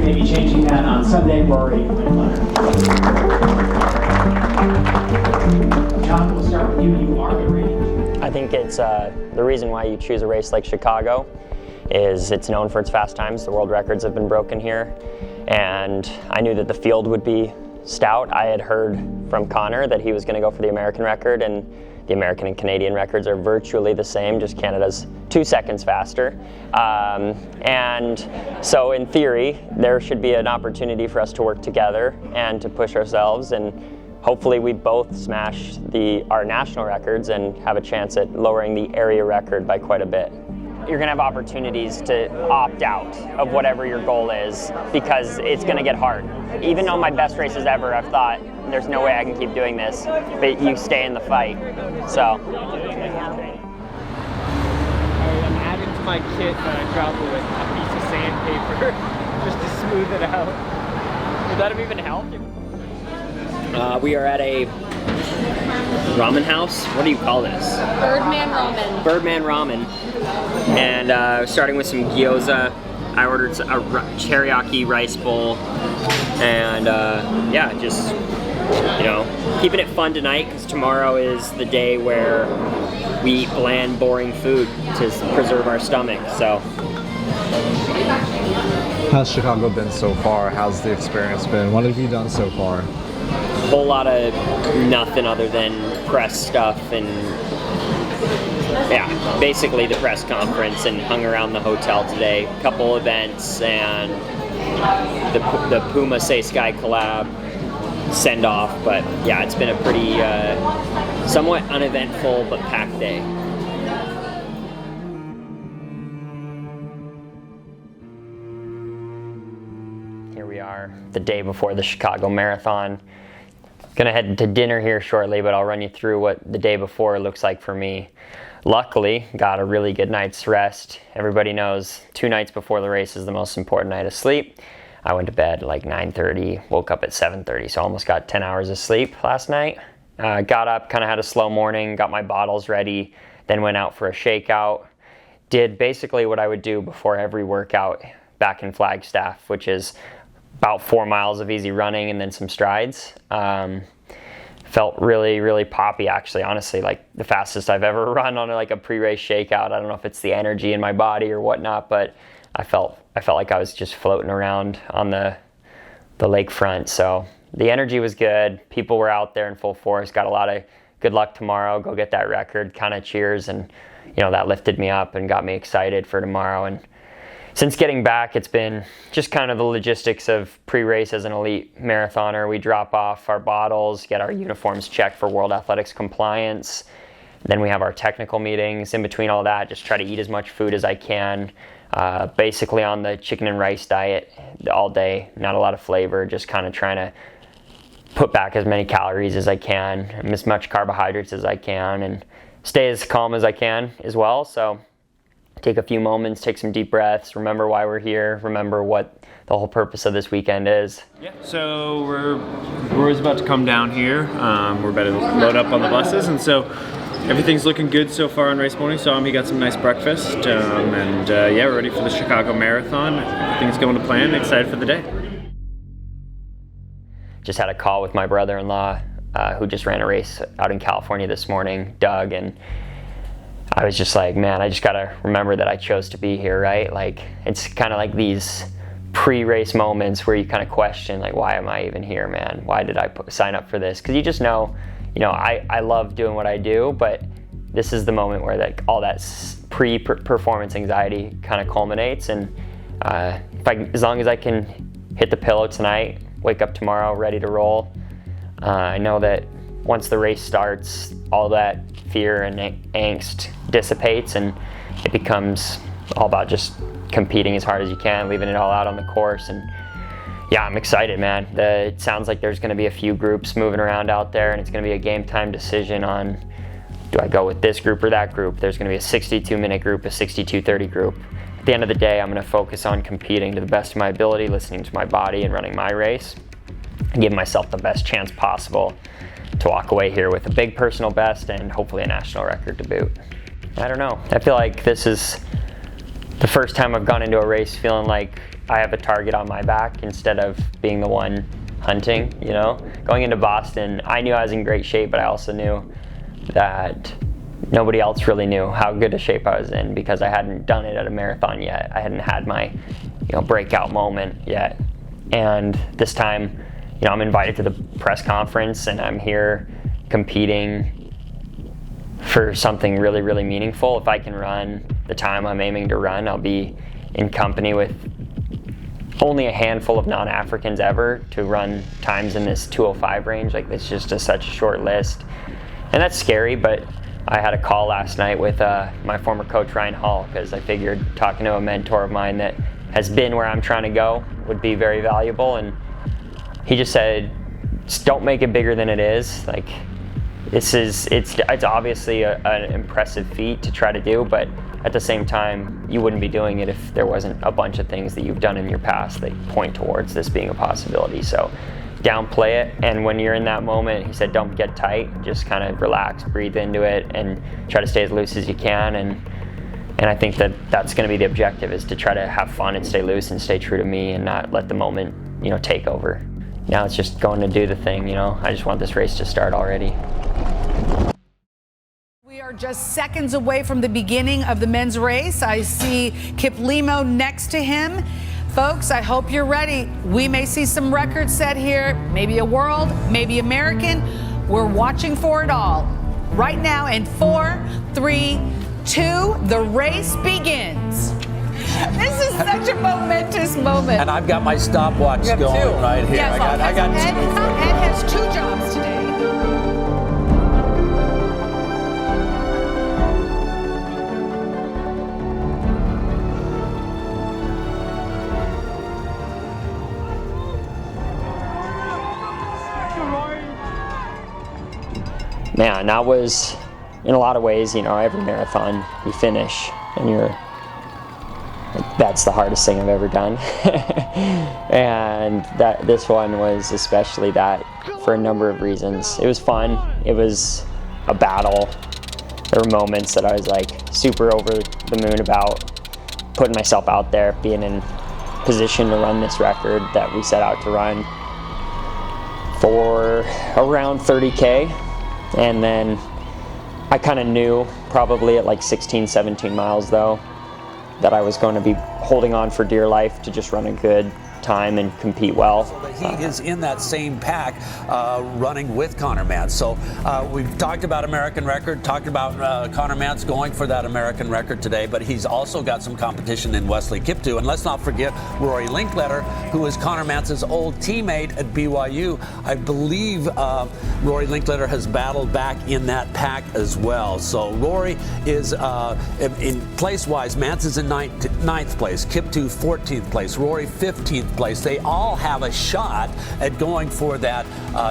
Maybe changing that on Sunday, Rory, Linkletter. John, we'll start with you. You are the range. I think it's the reason why you choose a race like Chicago is it's known for its fast times. The world records have been broken here, and I knew that the field would be stout. I had heard from Connor that he was going to go for the American record, and the American and Canadian records are virtually the same, just Canada's 2 seconds faster. And so in theory, there should be an opportunity for us to work together and to push ourselves, and hopefully we both smash our national records and have a chance at lowering the area record by quite a bit. You're going to have opportunities to opt out of whatever your goal is because it's going to get hard. Even on my best races ever, I've thought, there's no way I can keep doing this, but you stay in the fight. So. I'm adding to my kit that I travel with a piece of sandpaper just to smooth it out. Would that have even helped? We are at a ramen house. What do you call this? Birdman Ramen. Birdman Ramen. And starting with some gyoza. I ordered a teriyaki rice bowl. And yeah, just, you know, keeping it fun tonight because tomorrow is the day where we eat bland, boring food to preserve our stomach. So. How's Chicago been so far? How's the experience been? What have you done so far? Whole lot of nothing other than press stuff and yeah, basically the press conference, and hung around the hotel today. Couple events and the Puma Sayska collab send off, but yeah, it's been a pretty somewhat uneventful but packed day. Here we are, the day before the Chicago Marathon. Gonna head to dinner here shortly, but I'll run you through what the day before looks like for me. Luckily, got a really good night's rest. Everybody knows 2 nights before the race is the most important night of sleep. I went to bed like 9:30, woke up at 7:30, so almost got 10 hours of sleep last night. Got up, kind of had a slow morning, got my bottles ready, then went out for a shakeout. Did basically what I would do before every workout back in Flagstaff, which is about 4 miles of easy running and then some strides. Felt really, really poppy actually, honestly, like the fastest I've ever run on like a pre-race shakeout. I don't know if it's the energy in my body or whatnot, but I felt like I was just floating around on the lakefront. So the energy was good. People were out there in full force. Got a lot of good luck tomorrow. Go get that record kind of cheers, and you know that lifted me up and got me excited for tomorrow. And since getting back, it's been just kind of the logistics of pre-race as an elite marathoner. We drop off our bottles, get our uniforms checked for World Athletics compliance. Then we have our technical meetings. In between all that, just try to eat as much food as I can. Basically on the chicken and rice diet all day. Not a lot of flavor, just kind of trying to put back as many calories as I can, and as much carbohydrates as I can, and stay as calm as I can as well. So take a few moments, take some deep breaths, remember why we're here, remember what the whole purpose of this weekend is. Yeah, so Rory's about to come down here. We're about to load up on the buses, and so everything's looking good so far on race morning. Saw him, he got some nice breakfast, and yeah, we're ready for the Chicago Marathon. Everything's going to plan, excited for the day. Just had a call with my brother-in-law who just ran a race out in California this morning, Doug, and I was just like, man, I just gotta remember that I chose to be here, right? Like, it's kind of like these pre-race moments where you kind of question, like, why am I even here, man? Why did I sign up for this? Because you just know, I love doing what I do, but this is the moment where all that pre-performance anxiety kind of culminates. And as long as I can hit the pillow tonight, wake up tomorrow ready to roll, I know that once the race starts, all that fear and angst dissipates, and it becomes all about just competing as hard as you can, leaving it all out on the course. And yeah, I'm excited, man. It sounds like there's going to be a few groups moving around out there, and it's going to be a game time decision on, do I go with this group or that group? There's going to be a 62-minute group, a 62-30 group. At the end of the day, I'm going to focus on competing to the best of my ability, listening to my body and running my race, and give myself the best chance possible to walk away here with a big personal best and hopefully a national record to boot. I don't know. I feel like this is the first time I've gone into a race feeling like I have a target on my back instead of being the one hunting, Going into Boston, I knew I was in great shape, but I also knew that nobody else really knew how good a shape I was in because I hadn't done it at a marathon yet. I hadn't had my, breakout moment yet. And this time, I'm invited to the press conference and I'm here competing for something really, really meaningful. If I can run the time I'm aiming to run, I'll be in company with only a handful of non-Africans ever to run times in this 205 range. Like, it's just such a short list. And that's scary, but I had a call last night with my former coach, Ryan Hall, because I figured talking to a mentor of mine that has been where I'm trying to go would be very valuable. And he just said, just don't make it bigger than it is. Like, it's obviously an impressive feat to try to do, but at the same time, you wouldn't be doing it if there wasn't a bunch of things that you've done in your past that point towards this being a possibility. So downplay it, and when you're in that moment, he said, don't get tight, just kind of relax, breathe into it, and try to stay as loose as you can. And I think that's going to be the objective, is to try to have fun and stay loose and stay true to me and not let the moment, take over. Now it's just going to do the thing, I just want this race to start already. We are just seconds away from the beginning of the men's race. I see Kip Limo next to him. Folks, I hope you're ready. We may see some records set here, maybe a world, maybe American. We're watching for it all. Right now, in 4, 3, 2, the race begins. This is such a momentous moment. And I've got my stopwatch going right here. Yes, I got Ed has 2 jobs today. Man, that was, in a lot of ways, every marathon you finish and that's the hardest thing I've ever done. And this one was especially that for a number of reasons. It was fun. It was a battle. There were moments that I was like super over the moon about putting myself out there, being in position to run this record that we set out to run for around 30K. And then I kind of knew, probably at like 16, 17 miles though, that I was going to be holding on for dear life to just run a good time and compete well. He is in that same pack running with Conor Mantz. So we've talked about American record, talked about Conor Mantz going for that American record today, but he's also got some competition in Wesley Kiptoo. And let's not forget Rory Linkletter, who is Conor Mantz's old teammate at BYU. I believe Rory Linkletter has battled back in that pack as well. So Rory is in place-wise, Mantz is in ninth place, Kiptoo 14th place, Rory 15th place. They all have a shot at going for that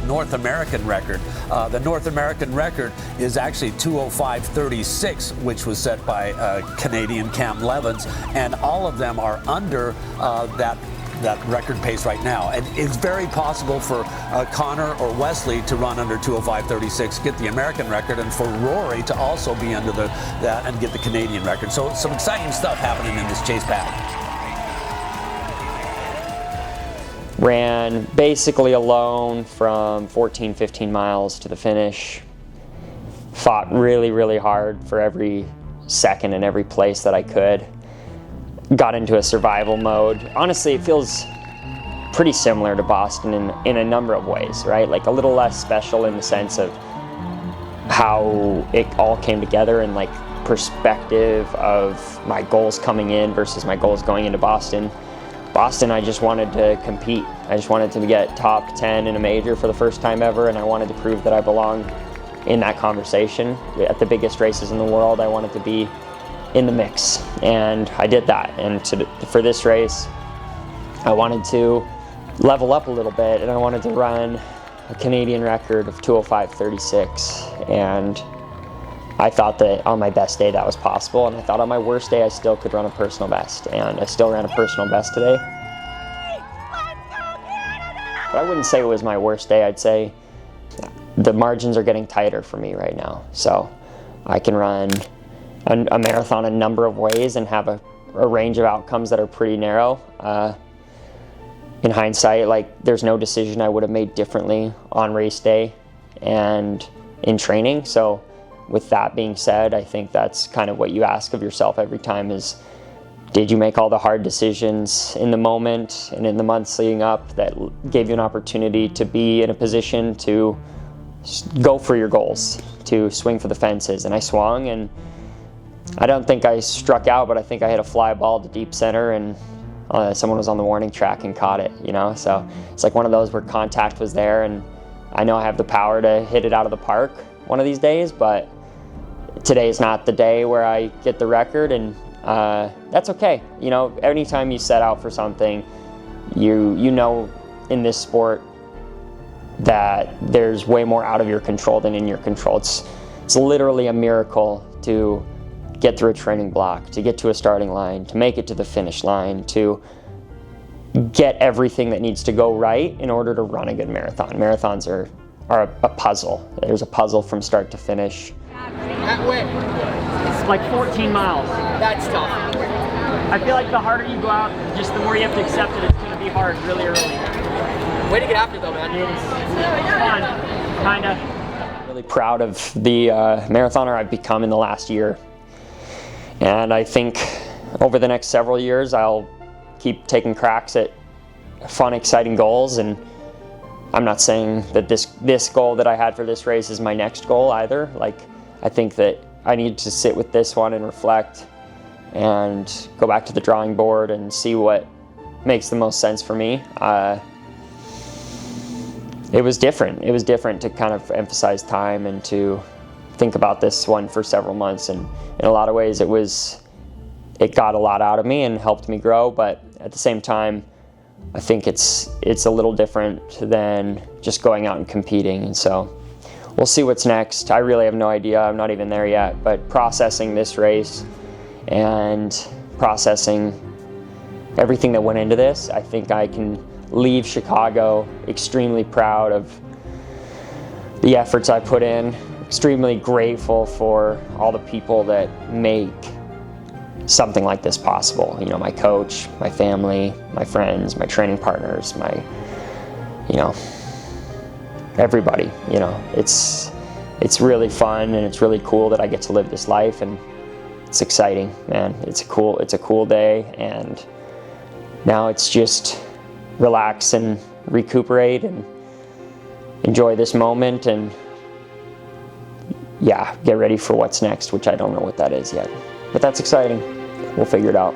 North American record. The North American record is actually 2:05:36, which was set by Canadian Cam Levins, and all of them are under that record pace right now. And it's very possible for Conor or Wesley to run under 2:05:36, get the American record, and for Rory to also be under that and get the Canadian record. So some exciting stuff happening in this chase battle. Ran basically alone from 14, 15 miles to the finish. Fought really, really hard for every second and every place that I could. got into a survival mode. Honestly, it feels pretty similar to Boston in a number of ways, right? Like a little less special in the sense of how it all came together and like perspective of my goals coming in versus my goals going into Boston. Boston, I just wanted to compete. I just wanted to get top 10 in a major for the first time ever, and I wanted to prove that I belong in that conversation. At the biggest races in the world, I wanted to be in the mix, and I did that. And for this race, I wanted to level up a little bit, and I wanted to run a Canadian record of 2:05:36, and I thought that on my best day that was possible, and I thought on my worst day I still could run a personal best, and I still ran a personal best today. But I wouldn't say it was my worst day. I'd say the margins are getting tighter for me right now, so I can run a marathon a number of ways and have a range of outcomes that are pretty narrow. In hindsight, like, there's no decision I would have made differently on race day and in training. So with that being said, I think that's kind of what you ask of yourself every time is, did you make all the hard decisions in the moment and in the months leading up that gave you an opportunity to be in a position to go for your goals, to swing for the fences? And I swung, and I don't think I struck out, but I think I hit a fly ball to deep center, and someone was on the warning track and caught it, you know? So it's like one of those where contact was there, and I know I have the power to hit it out of the park one of these days, but today is not the day where I get the record, and that's okay. You know, anytime you set out for something, you know in this sport that there's way more out of your control than in your control. It's literally a miracle to get through a training block, to get to a starting line, to make it to the finish line, to get everything that needs to go right in order to run a good marathon. Marathons are a puzzle. There's a puzzle from start to finish. At when? It's like 14 miles. That's tough. I feel like the harder you go out, just the more you have to accept that it's going to be hard really early. Way to get after it though, man. It's fun, kind of. Really proud of the marathoner I've become in the last year. And I think over the next several years, I'll keep taking cracks at fun, exciting goals. And I'm not saying that this goal that I had for this race is my next goal either. Like, I think that I need to sit with this one and reflect and go back to the drawing board and see what makes the most sense for me. It was different. It was different to kind of emphasize time and to think about this one for several months, and in a lot of ways it got a lot out of me and helped me grow, but at the same time I think it's a little different than just going out and competing, and so we'll see what's next. I really have no idea. I'm not even there yet, but processing this race and processing everything that went into this, I think I can leave Chicago extremely proud of the efforts I put in, extremely grateful for all the people that make something like this possible. You know, my coach, my family, my friends, my training partners, everybody. You know, it's really fun and it's really cool that I get to live this life, and it's exciting, man. It's a cool day, and now it's just relax and recuperate and enjoy this moment, and yeah, get ready for what's next, which I don't know what that is yet. But that's exciting. We'll figure it out.